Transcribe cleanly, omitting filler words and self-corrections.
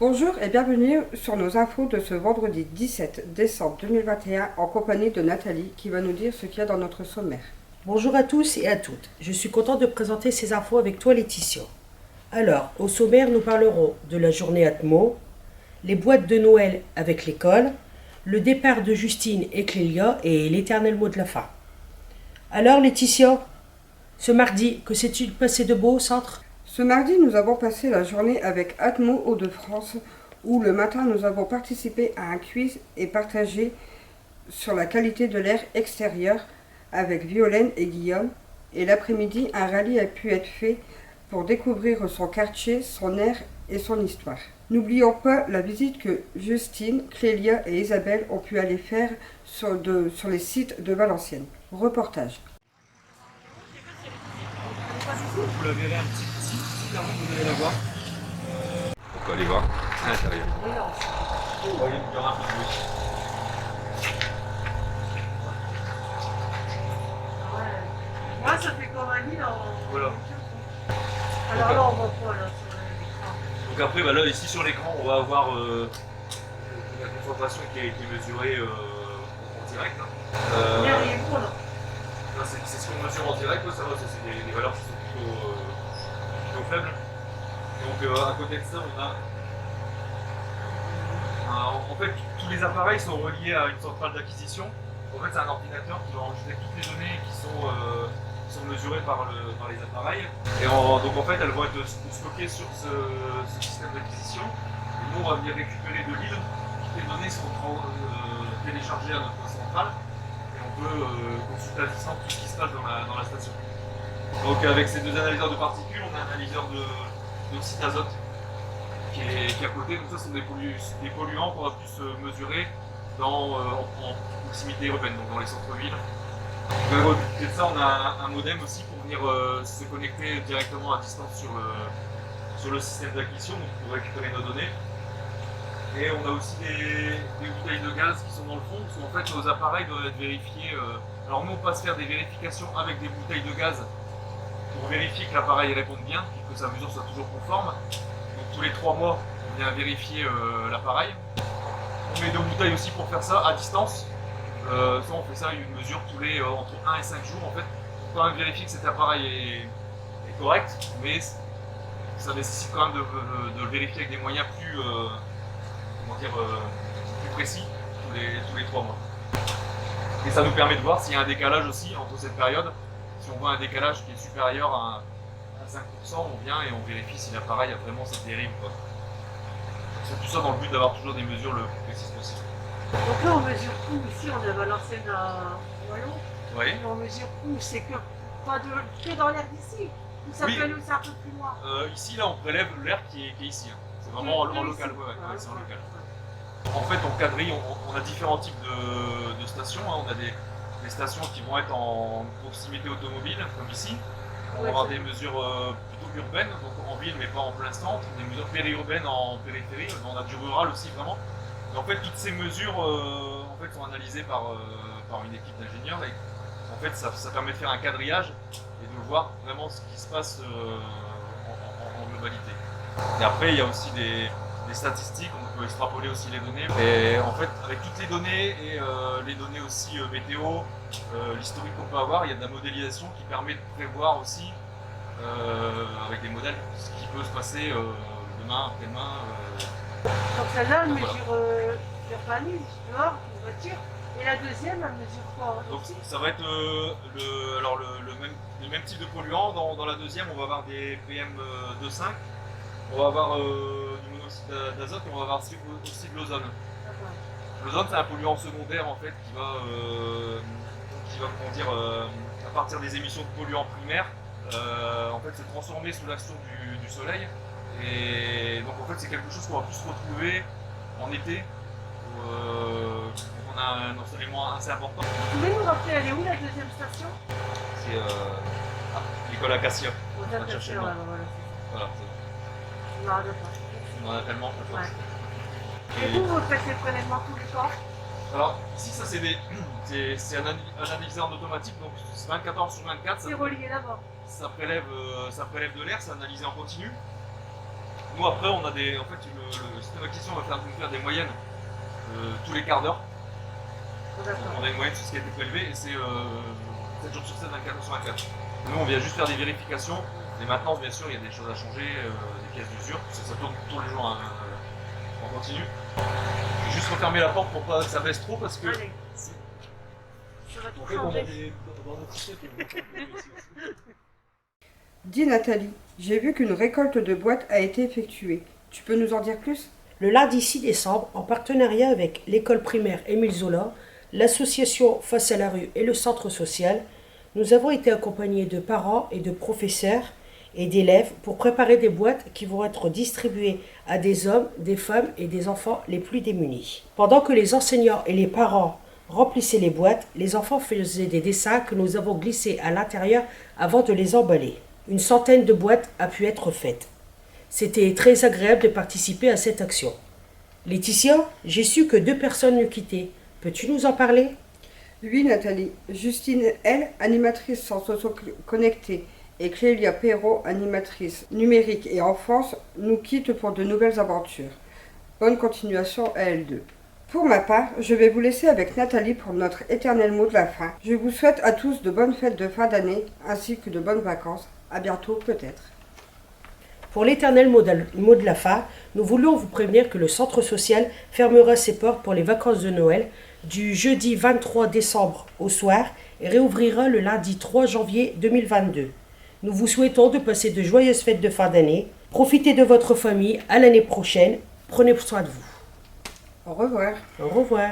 Bonjour et bienvenue sur nos infos de ce vendredi 17 décembre 2021 en compagnie de Nathalie qui va nous dire ce qu'il y a dans notre sommaire. Bonjour à tous et à toutes. Je suis contente de présenter ces infos avec toi Laetitia. Alors, au sommaire, nous parlerons de la journée Atmo, les boîtes de Noël avec l'école, le départ de Justine et Clélia et l'éternel mot de la fin. Alors Laetitia, ce mardi, que s'est-il passé de beau au centre ? Ce mardi, nous avons passé la journée avec Atmo Hauts-de-France où le matin, nous avons participé à un quiz et partagé sur la qualité de l'air extérieur avec Violaine et Guillaume. Et l'après-midi, un rallye a pu être fait pour découvrir son quartier, son air et son histoire. N'oublions pas la visite que Justine, Clélia et Isabelle ont pu aller faire sur les sites de Valenciennes. Reportage. Vous la verrez un petit clairement vous allez la voir. On peut aller voir à l'intérieur. Il y aura un peu de bruit. Moi, ça fait comme un lit dans. Voilà. Alors là, on voit quoi là sur l'écran? Donc après, bah, là, ici sur l'écran, on va avoir la concentration qui a été mesurée en direct. Bien, il est gros là. C'est ce qu'on mesure en direct, ça va, c'est des valeurs qui sont plutôt faibles. Donc à côté de ça, on a en fait tous les appareils sont reliés à une centrale d'acquisition. En fait, c'est un ordinateur qui va enregistrer toutes les données qui sont mesurées par les appareils. Et donc en fait, elles vont être stockées sur ce système d'acquisition. Et nous, on va venir récupérer de l'île. Toutes les données sont téléchargées à notre centrale. Et on peut consulter à distance tout ce qui se passe dans la station. Donc avec ces deux analyseurs de particules, on a un analyseur d'oxyde d'azote qui est à côté. Donc ça, ce sont des polluants qu'on va plus mesurer en proximité urbaine, donc dans les centres-villes. À côté de ça, on a un modem aussi pour venir se connecter directement à distance sur le système d'acquisition, donc pour récupérer nos données. Et on a aussi des bouteilles de gaz qui sont dans le fond, parce qu'en fait nos appareils doivent être vérifiés. Alors nous on passe faire des vérifications avec des bouteilles de gaz pour vérifier que l'appareil réponde bien et que sa mesure soit toujours conforme. Donc tous les 3 mois, on vient vérifier l'appareil. On met 2 bouteilles aussi pour faire ça à distance. Ça, on fait ça une mesure entre 1 et 5 jours en fait. Pour quand même vérifier que cet appareil est correct, mais ça nécessite quand même de le vérifier avec des moyens plus précis tous les 3 mois. Et ça nous permet de voir s'il y a un décalage aussi entre cette période. Si on voit un décalage qui est supérieur à 5%, on vient et on vérifie si l'appareil a vraiment cette dérive. C'est tout ça dans le but d'avoir toujours des mesures le plus précises possible. Donc là, on mesure où? Ici, on a Valenciennes à Wallon. Oui. Et on mesure où? C'est que dans l'air d'ici? Ou ça Oui. peut aller aussi un peu plus loin? Ici, là, on prélève l'air qui est ici. C'est vraiment en local. Ouais, c'est en local. En fait, on quadrille, on a différents types de stations. On a des stations qui vont être en proximité automobile, comme ici. On va avoir des mesures plutôt urbaines, donc en ville mais pas en plein centre, des mesures périurbaines en périphérie, on a du rural aussi vraiment. Et en fait, toutes ces mesures sont analysées par une équipe d'ingénieurs et en fait, ça permet de faire un quadrillage et de voir vraiment ce qui se passe en globalité. Et après, il y a aussi des statistiques, on peut extrapoler aussi les données. Et en fait, avec toutes les données et les données aussi météo, l'historique qu'on peut avoir, il y a de la modélisation qui permet de prévoir aussi, avec des modèles, ce qui peut se passer demain, après-demain. Donc celle-là, elle Donc, mesure l'urbanisme, dehors, une voiture. Et la deuxième, elle mesure quoi? Donc ça va être le même type de polluant. Dans la deuxième, on va avoir des PM2,5, on va avoir du monoxyde d'azote et on va avoir aussi de l'ozone. L'ozone, c'est un polluant secondaire en fait qui va à partir des émissions de polluants primaires, en fait, se transformer sous l'action du soleil. Et donc en fait, c'est quelque chose qu'on va plus retrouver en été. On a un ensoleillement assez important. Vous pouvez nous rappeler, elle est où la deuxième station? C'est l'école Acacia. On va chercher le nom. Voilà, Je me rappelle pas. on en a tellement. Et vous faites les prélèvements tous les temps? Alors ici, ça c'est un analyseur en automatique, donc c'est 24 heures sur 24. C'est relié là-bas. Ça prélève de l'air, c'est analysé en continu. Nous après on a des. En fait le système d'acquisition va nous faire des moyennes tous les quarts d'heure. Donc on a une moyenne sur ce qui a été prélevé et c'est 7 jours sur 7, 24 jours sur 24. Nous on vient juste faire des vérifications. Les maintenances bien sûr il y a des choses à changer, des pièces d'usure, ça tourne tous les jours en continu. Je vais juste refermer la porte pour pas que ça baisse trop parce que. Allez. Ça va tout En fait, on a changer. dans notre assiette, on va faire ici aussi. Dis Nathalie, j'ai vu qu'une récolte de boîtes a été effectuée. Tu peux nous en dire plus? Le lundi 6 décembre, en partenariat avec l'école primaire Émile Zola, l'association Face à la rue et le centre social, nous avons été accompagnés de parents et de professeurs et d'élèves pour préparer des boîtes qui vont être distribuées à des hommes, des femmes et des enfants les plus démunis. Pendant que les enseignants et les parents remplissaient les boîtes, les enfants faisaient des dessins que nous avons glissés à l'intérieur avant de les emballer. Une centaine de boîtes a pu être faites. C'était très agréable de participer à cette action. Laetitia, j'ai su que 2 personnes nous quittaient. Peux-tu nous en parler? Oui Nathalie, Justine L, animatrice sans socio-connectée, et Clélia Perrault, animatrice numérique et enfance, nous quittent pour de nouvelles aventures. Bonne continuation à elles deux. Pour ma part, je vais vous laisser avec Nathalie pour notre éternel mot de la fin. Je vous souhaite à tous de bonnes fêtes de fin d'année ainsi que de bonnes vacances. À bientôt peut-être. Pour l'éternel mot de la fin, nous voulons vous prévenir que le centre social fermera ses portes pour les vacances de Noël du jeudi 23 décembre au soir et réouvrira le lundi 3 janvier 2022. Nous vous souhaitons de passer de joyeuses fêtes de fin d'année. Profitez de votre famille à l'année prochaine. Prenez soin de vous. Au revoir. Au revoir.